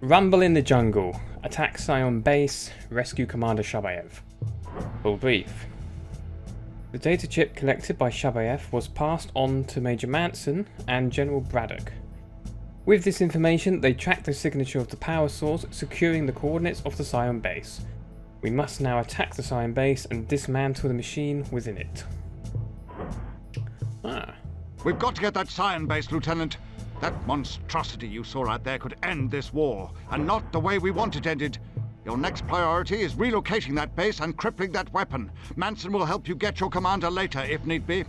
Rumble in the jungle. Attack Scion base. Rescue Commander Shabayev. Full brief. The data chip collected by Shabayev was passed on to Major Manson and General Braddock. With this information, they tracked the signature of the power source, securing the coordinates of the Scion base. We must now attack the Scion base and dismantle the machine within it. We've got to get that Scion base, Lieutenant. That monstrosity you saw out there could end this war, and not the way we want it ended. Your next priority is relocating that base and crippling that weapon. Manson will help you get your commander later, if need be.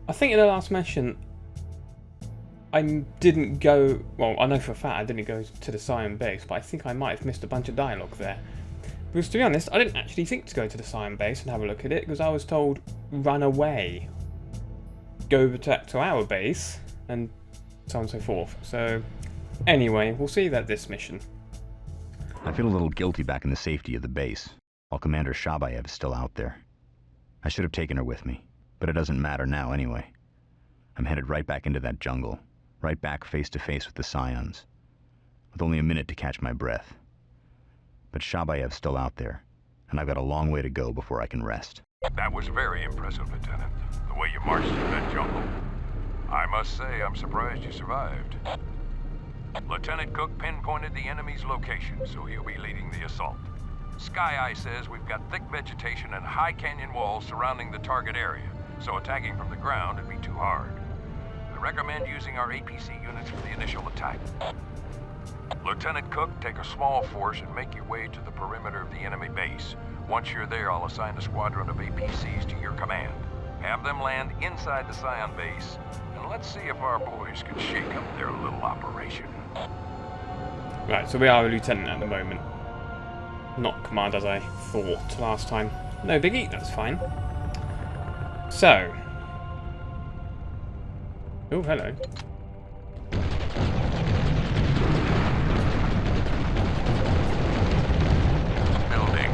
I think in the last mission, I didn't go... Well, I know for a fact I didn't go to the Scion base, but I think I might have missed a bunch of dialogue there. Because to be honest, I didn't actually think to go to the Scion base and have a look at it, because I was told, run away. Go back to our base, and so on and so forth. So, anyway, we'll see that this mission. I feel a little guilty back in the safety of the base, while Commander Shabayev is still out there. I should have taken her with me, but it doesn't matter now anyway. I'm headed right back into that jungle, right back face to face with the Scions, with only a minute to catch my breath. But Shabayev's still out there, and I've got a long way to go before I can rest. That was very impressive, Lieutenant, the way you marched through that jungle. I must say, I'm surprised you survived. Lieutenant Cook pinpointed the enemy's location, so he'll be leading the assault. Sky Eye says we've got thick vegetation and high canyon walls surrounding the target area, so attacking from the ground would be too hard. I recommend using our APC units for the initial attack. Lieutenant Cook, take a small force and make your way to the perimeter of the enemy base. Once you're there, I'll assign a squadron of APCs to your command. Have them land inside the Scion base, and let's see if our boys can shake up their little operation. Right, so we are a lieutenant at the moment. Not command as I thought last time. No biggie, that's fine. So. Oh, hello. Building.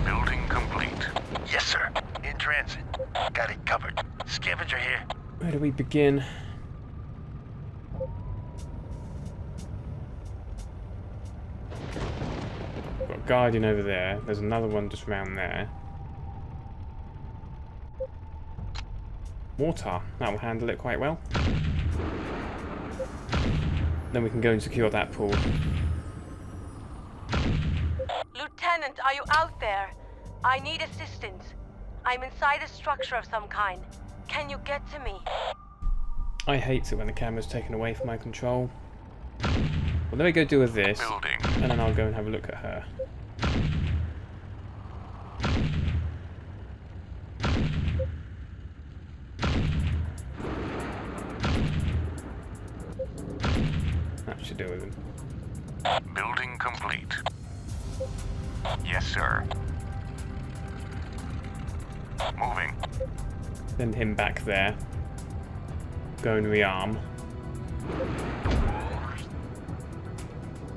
Building complete. Yes, sir. In transit. Got it covered. Scavenger here. Where do we begin? Got a Guardian over there. There's another one just around there. Mortar. That will handle it quite well. Then we can go and secure that pool. Lieutenant, are you out there? I need assistance. I'm inside a structure of some kind. Can you get to me? I hate it when the camera's taken away from my control. Well, let me go deal with this, Building. and then I'll go and have a look at her. That should deal with him. Building complete. Yes, sir. Moving. Send him back there. Go and rearm.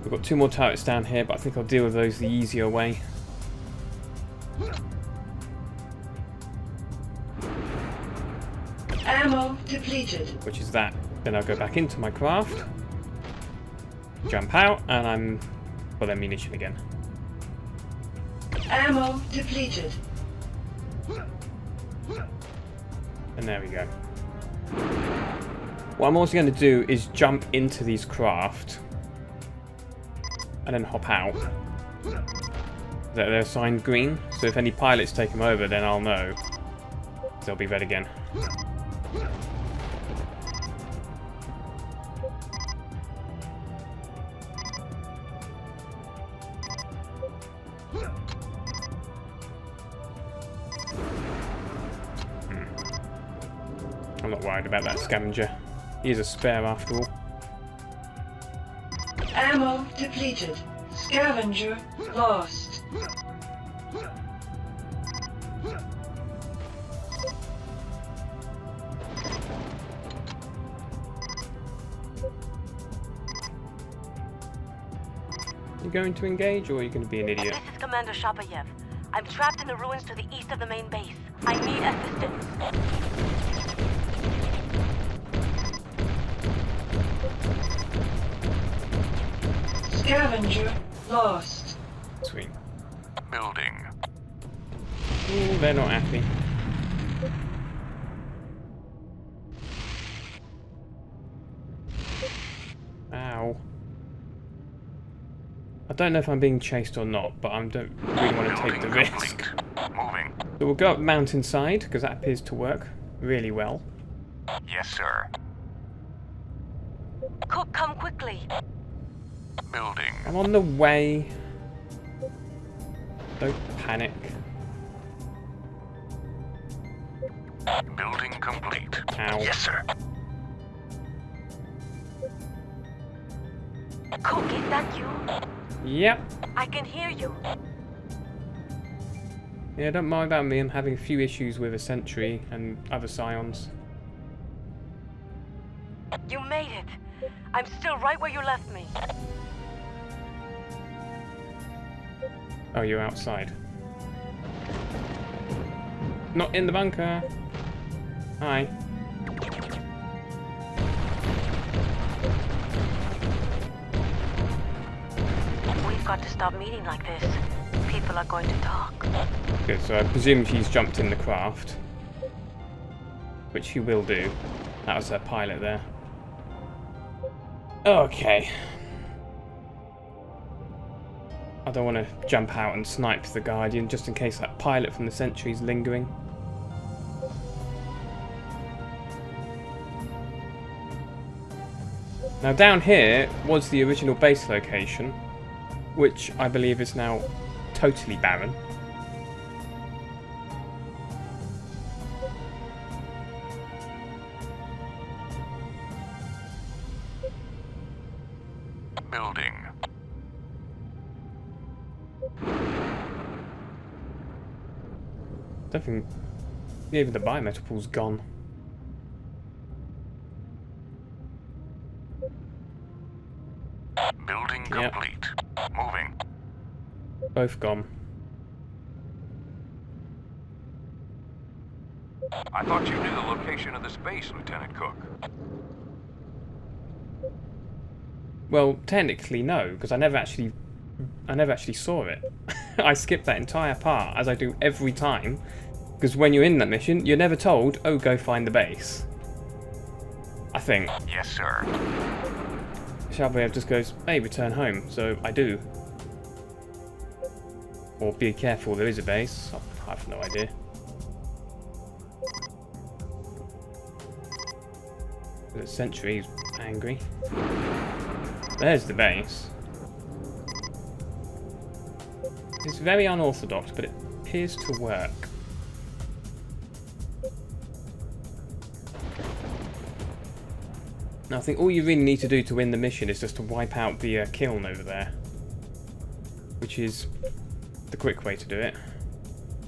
We've got 2 more turrets down here, but I think I'll deal with those the easier way. Ammo depleted. Which is that. Then I'll go back into my craft. Jump out, and I'm full ammunition again. Ammo depleted. And there we go. What I'm also going to do is jump into these craft and then hop out. They're assigned green, so if any pilots take them over, then I'll know. They'll be red again. I'm not worried about that scavenger. He is a spare after all. Ammo depleted. Scavenger lost. You going to engage, or are you going to be an idiot? This is Commander Shabayev. I'm trapped in the ruins to the east of the main base. I need assistance. Scavenger lost. Sweet. Building. Ooh, they're not happy. Ow. I don't know if I'm being chased or not, but I don't really want to take the Building risk. complete. Moving. So we'll go up the mountainside, because that appears to work really well. Yes, sir. Cook, come quickly. Building. I'm on the way. Don't panic. Building complete. Ow. Yes, sir. Cook, is that you? Yep. I can hear you. Yeah, don't mind about me. I'm having a few issues with a sentry and other scions. You made it. I'm still right where you left me. Oh, you're outside. Not in the bunker. Hi. We've got to stop meeting like this. People are going to talk. Good, so I presume she's jumped in the craft. Which she will do. That was her pilot there. Okay. I don't want to jump out and snipe the Guardian just in case that pilot from the Sentry's lingering. Now down here was the original base location, which I believe is now totally barren. Building. I don't think even the biometal pool's gone. Building Yep. complete. Moving. Both gone. I thought you knew the location of this base, Lieutenant Cook. Well, technically no, because I never actually saw it. I skipped that entire part, as I do every time, because when you're in that mission, you're never told, oh, go find the base. I think. Yes, sir. Shabayev just goes, hey, return home, so I do. Or be careful, there is a base. I have no idea. The Sentry's angry. There's the base. It's very unorthodox, but it appears to work. Now, I think all you really need to do to win the mission is just to wipe out the kiln over there. Which is the quick way to do it.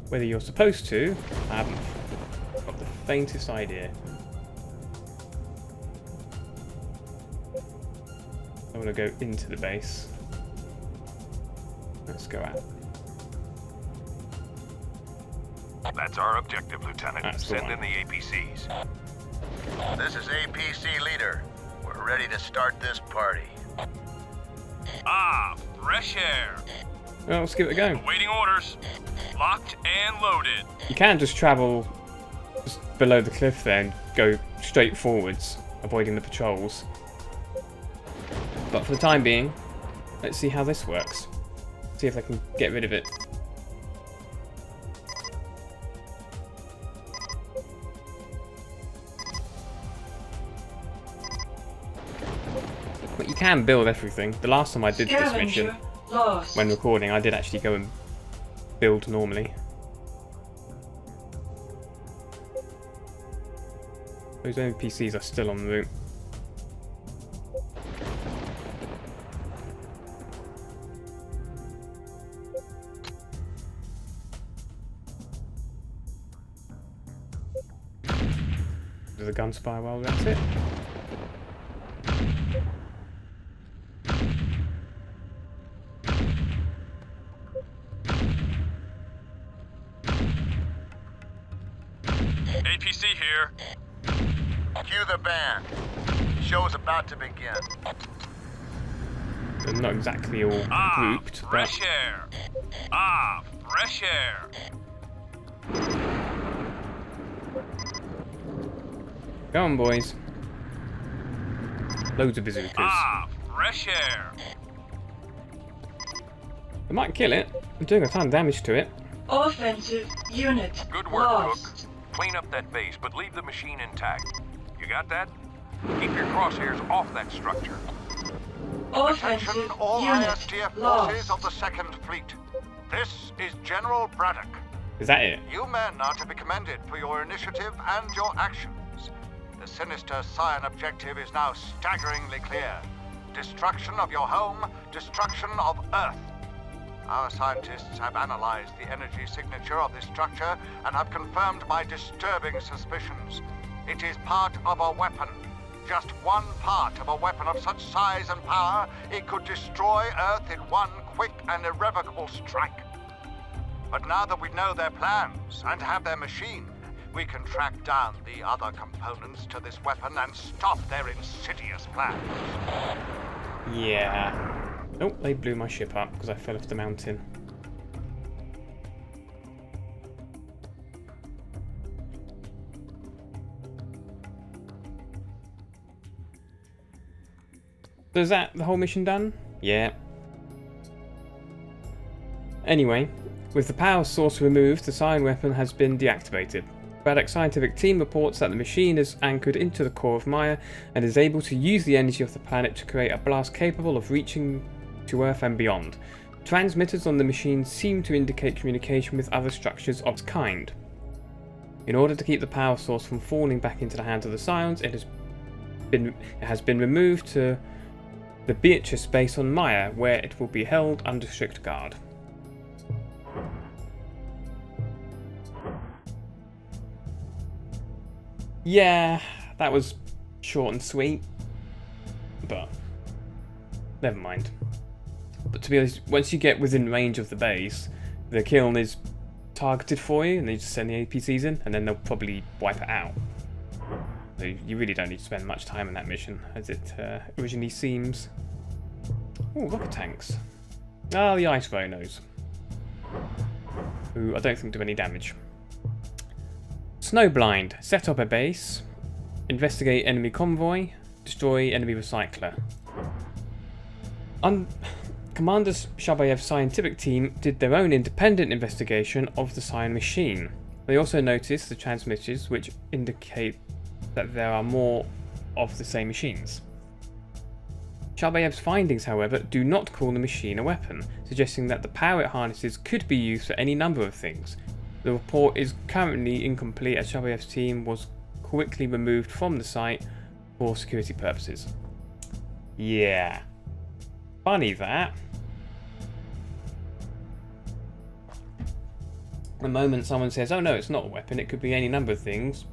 Whether you're supposed to, I haven't got the faintest idea. I want to go into the base. Let's go out. That's our objective, Lieutenant. That's the Send one. in the APCs. This is APC Leader. We're ready to start this party. Ah, fresh air. Well, let's give it a go. Awaiting orders. Locked and loaded. You can just travel just below the cliff there and go straight forwards, avoiding the patrols. But for the time being, let's see how this works. See if I can get rid of it. But you can build everything. The last time I did this mission, Scavenger lost. when recording, I did actually go and build normally. Those NPCs are still en route. Do the guns fire well? That's it. APC here. Cue the band. Show's about to begin. They're not exactly all grouped, but Fresh air. Fresh air. go on, boys. Loads of bazookas. Fresh air. They might kill it. They're doing a ton of damage to it. Offensive unit Good work, lost. Cook. Clean up that base, but leave the machine intact. You got that? Keep your crosshairs off that structure. Attention, Offensive all unit ISTF forces of lost. the Second Fleet. This is General Braddock. Is that it? You men are to be commended for your initiative and your actions. The sinister Scion objective is now staggeringly clear. Destruction of your home, destruction of Earth. Our scientists have analyzed the energy signature of this structure and have confirmed my disturbing suspicions. It is part of a weapon. Just one part of a weapon of such size and power, it could destroy Earth in one quick and irrevocable strike. But now that we know their plans and have their machine, we can track down the other components to this weapon and stop their insidious plans. Yeah. Oh, they blew my ship up because I fell off the mountain. So is that the whole mission done? Yeah. Anyway, with the power source removed, the Scion weapon has been deactivated. Braddock's scientific team reports that the machine is anchored into the core of Maya and is able to use the energy of the planet to create a blast capable of reaching to Earth and beyond. Transmitters on the machine seem to indicate communication with other structures of its kind. In order to keep the power source from falling back into the hands of the Scions, it has been removed to the Beatrice base on Maya, where it will be held under strict guard. Yeah, that was short and sweet, but never mind. But to be honest, once you get within range of the base, the kiln is targeted for you, and they just send the APCs in, and then they'll probably wipe it out. So you really don't need to spend much time on that mission, as it originally seems. Oh, rocket tanks. Ah, the ice rhinos, who I don't think do any damage. Snowblind. Set up a base. Investigate enemy convoy. Destroy enemy recycler. Commander Shabayev's scientific team did their own independent investigation of the Scion machine. They also noticed the transmitters, which indicate that there are more of the same machines. Shabayev's findings, however, do not call the machine a weapon, suggesting that the power it harnesses could be used for any number of things. The report is currently incomplete, as Shabayev's team was quickly removed from the site for security purposes. Yeah. Funny that. The moment someone says, oh no, it's not a weapon, it could be any number of things,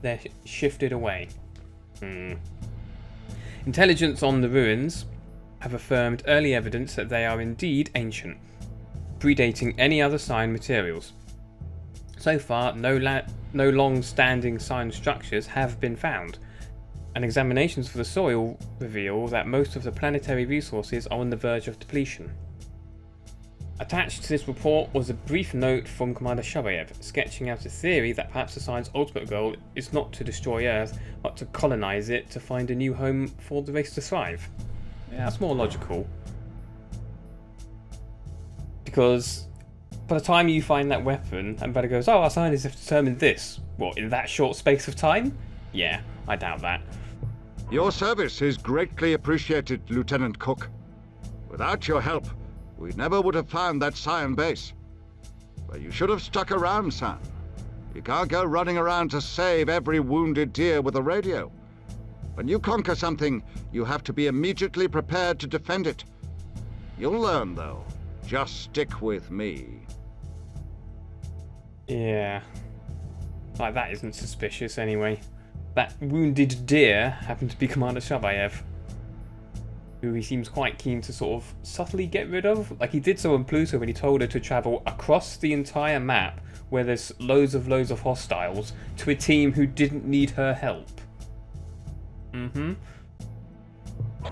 they're shifted away. Intelligence on the ruins have affirmed early evidence that they are indeed ancient, predating any other Scion materials. So far, no long-standing Scion structures have been found, and examinations for the soil reveal that most of the planetary resources are on the verge of depletion. Attached to this report was a brief note from Commander Shabayev, sketching out a theory that perhaps the Scion's ultimate goal is not to destroy Earth, but to colonize it to find a new home for the race to thrive. Yeah, that's more logical. Because by the time you find that weapon, and Braddock goes, oh, our scientists have determined this. What, in that short space of time? Yeah, I doubt that. Your service is greatly appreciated, Lieutenant Cook. Without your help, we never would have found that Scion base. But you should have stuck around, son. You can't go running around to save every wounded deer with a radio. When you conquer something, you have to be immediately prepared to defend it. You'll learn, though. Just stick with me. Yeah. Like, that isn't suspicious anyway. That wounded deer happened to be Commander Shabayev, who he seems quite keen to sort of subtly get rid of. Like, he did so on Pluto when he told her to travel across the entire map where there's loads of hostiles to a team who didn't need her help.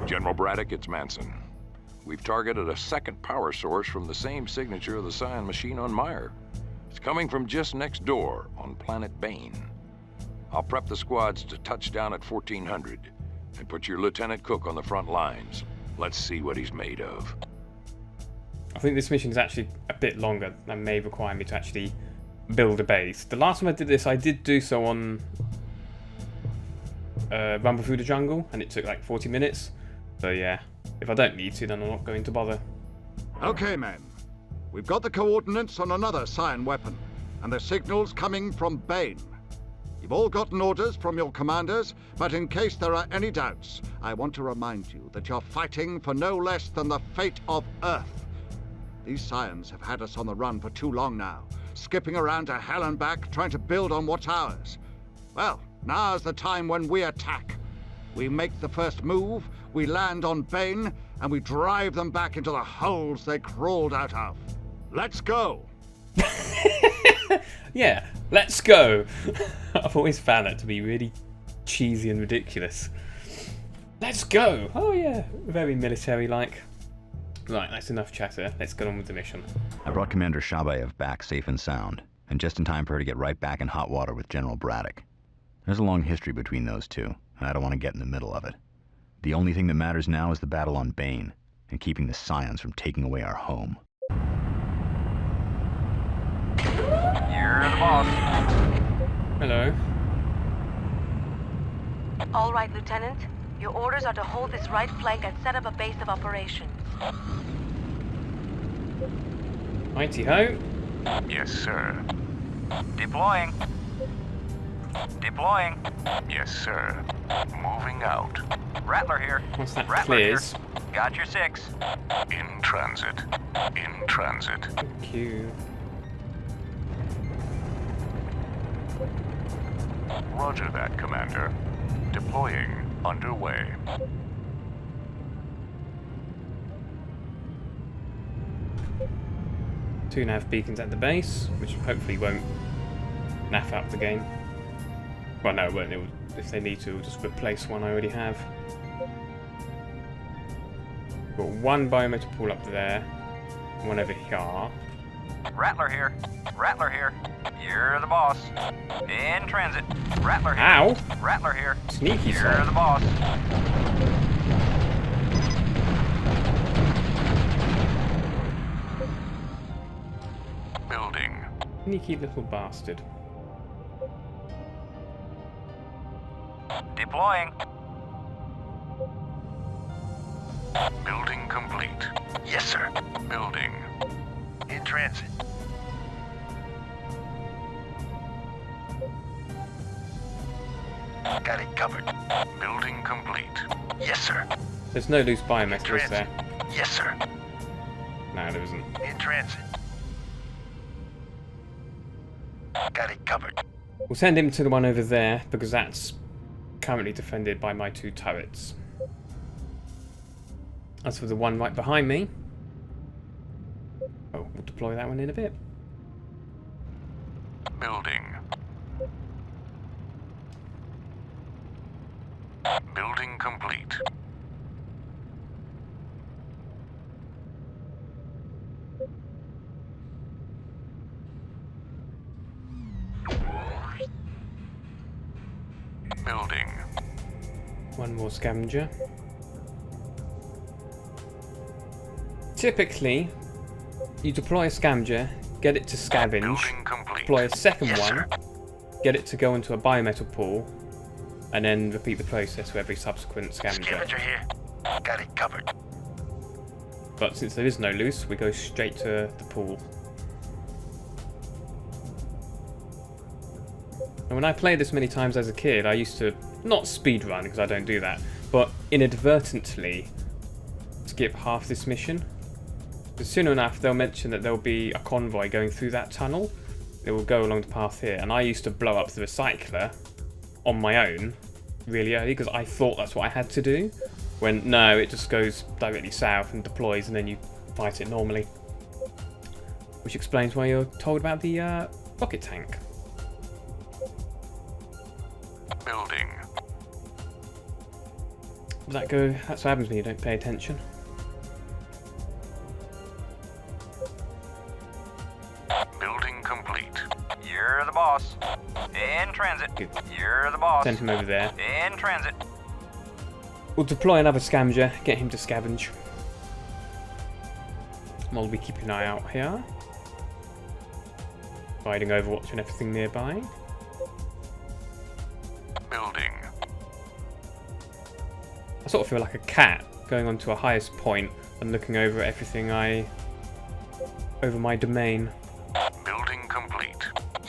General Braddock, it's Manson. We've targeted a second power source from the same signature of the Scion machine on Meyer. It's coming from just next door on planet Bane. I'll prep the squads to touch down at 1400 and put your Lieutenant Cook on the front lines. Let's see what he's made of. I think this mission is actually a bit longer and may require me to actually build a base. The last time I did this, I did do so on Rumble Through the Jungle, and it took like 40 minutes. So yeah, if I don't need to, then I'm not going to bother. Okay, men. We've got the coordinates on another Scion weapon, and the signal's coming from Bane. You've all gotten orders from your commanders, but in case there are any doubts, I want to remind you that you're fighting for no less than the fate of Earth. These Scions have had us on the run for too long now, skipping around to hell and back, trying to build on what's ours. Well, now's the time when we attack. We make the first move, we land on Bane, and we drive them back into the holes they crawled out of. Let's go! Yeah, let's go! I've always found that to be really cheesy and ridiculous. Let's go! Oh yeah, very military-like. Right, that's enough chatter. Let's get on with the mission. I brought Commander Shabayev back safe and sound, and just in time for her to get right back in hot water with General Braddock. There's a long history between those two, and I don't want to get in the middle of it. The only thing that matters now is the battle on Bane, and keeping the Scions from taking away our home. You're the boss. Hello. All right, Lieutenant. Your orders are to hold this right flank and set up a base of operations. Righty-ho. Yes, sir. Deploying. Deploying. Yes, sir. Moving out. Rattler here. Once that Rattler clears. here. Got your 6. In transit. In transit. Thank you. Roger that, Commander. Deploying underway. Two nav beacons at the base, which hopefully won't naff up the game. Well, no, it won't. It will, if they need to, it'll just replace one I already have. Got one biometer pool up there, one over here. Rattler here. Rattler here. You're the boss. In transit. Rattler here. Ow! Rattler here. Sneaky You're son. the boss. Building. Sneaky little bastard. Deploying. Building complete. Yes, sir. Building. In transit. Got it covered. Building complete. Yes, sir. There's no loose biometer, is there? Yes, sir. No, there isn't. In transit. Got it covered. We'll send him to the one over there, because that's currently defended by my 2 turrets. As for the one right behind me, oh, we'll deploy that one in a bit. Building. Building complete. Building. One more scavenger. Typically, you deploy a scavenger, get it to scavenge, Building complete. deploy a second Yes, one, sir. get it to go into a biometal pool, and then repeat the process for every subsequent scavenger. Scavenger here. Got it covered. But since there is no loose, we go straight to the pool. And when I played this many times as a kid, I used to not speedrun, because I don't do that, but inadvertently skip half this mission. Because soon enough, they'll mention that there'll be a convoy going through that tunnel. It will go along the path here, and I used to blow up the recycler on my own really early, because I thought that's what I had to do. When no, it just goes directly south and deploys, and then you fight it normally. Which explains why you're told about the Rocket tank. Building. Does that go? That's what happens when you don't pay attention. Building complete. You're the boss. In transit. Good. You're the boss. Send him over there. In transit. We'll deploy another scavenger, get him to scavenge. While we keep an eye out here. Providing Overwatch and everything nearby. Building. I sort of feel like a cat going on to a highest point and looking over everything over my domain. Building complete.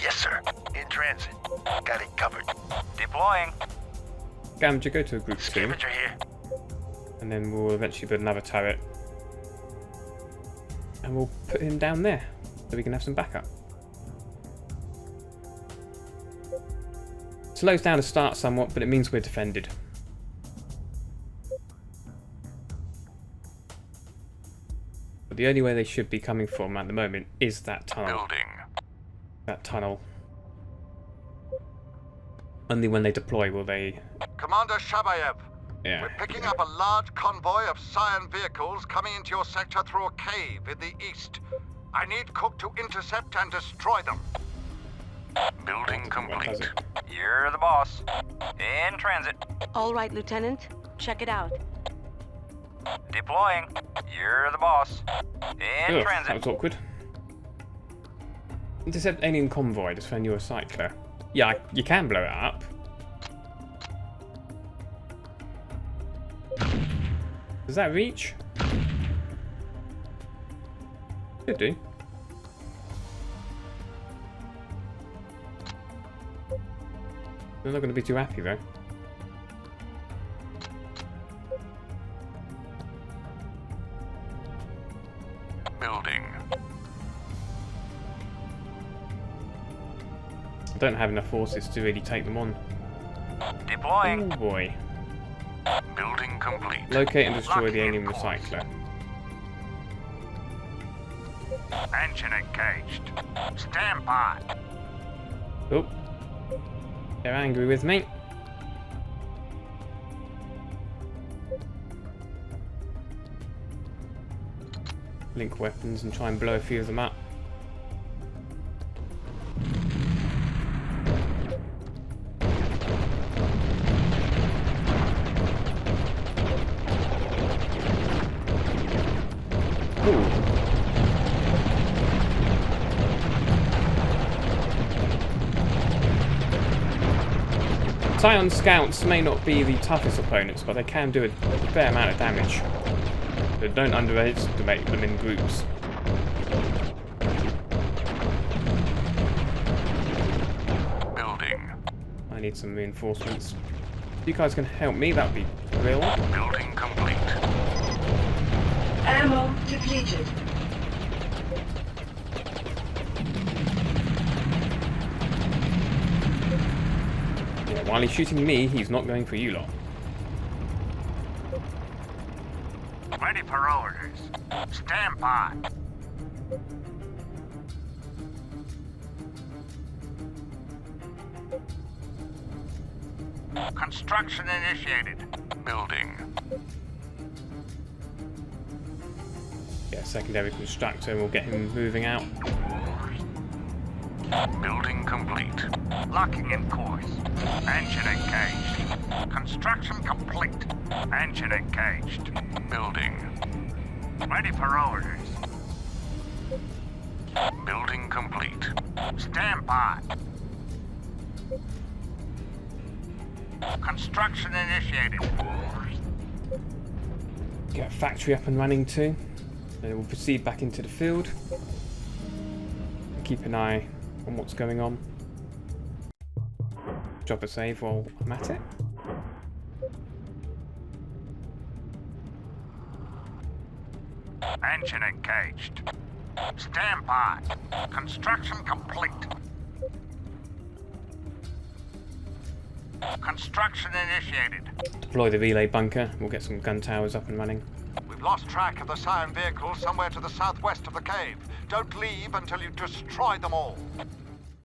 Yes, sir. In transit. Got it covered. Deploying. Scavenger, go to a group 2. Scavenger here. And then we'll eventually build another turret. And we'll put him down there so we can have some backup. Slows down to start somewhat, but it means we're defended. But the only way they should be coming from at the moment is that tunnel. Building. That tunnel. Only when they deploy will they... Commander Shabayev, Yeah. we're picking up a large convoy of Scion vehicles coming into your sector through a cave in the east. I need Cook to intercept and destroy them. Building What complete. does it? You're the boss. In transit. All right, Lieutenant. Check it out. Deploying. You're the boss. In Ugh, that transit. was awkward. Intercept alien convoy, defend your cycler. Yeah, you can blow it up. Does that reach? Could do. They're not going to be too happy though. Building. I don't have enough forces to really take them on. Deploying. Oh boy. Building complete. Locate and destroy the alien recycler. Engine engaged. Stand by. Oh. They're angry with me. Link weapons and try and blow a few of them up. Ooh. Scion scouts may not be the toughest opponents, but they can do a fair amount of damage. So don't underestimate them in groups. Building. I need some reinforcements. If you guys can help me, that would be real. Building complete. Ammo depleted. Yeah, while he's shooting me, he's not going for you lot. Ready for orders. Stand by. Construction initiated. Building. Yeah, secondary constructor, and we'll get him moving out. Building complete. Locking in course. Engine engaged. Construction complete. Engine engaged. Building. Ready for orders. Building complete. Stand by. Construction initiated. Get a factory up and running too. Then we'll proceed back into the field. Keep an eye on what's going on. Drop a save while I'm at it. Engine engaged. Stand by. Construction complete. Construction initiated. Deploy the relay bunker. We'll get some gun towers up and running. We've lost track of the Scion vehicles somewhere to the southwest of the cave. Don't leave until you destroy them all.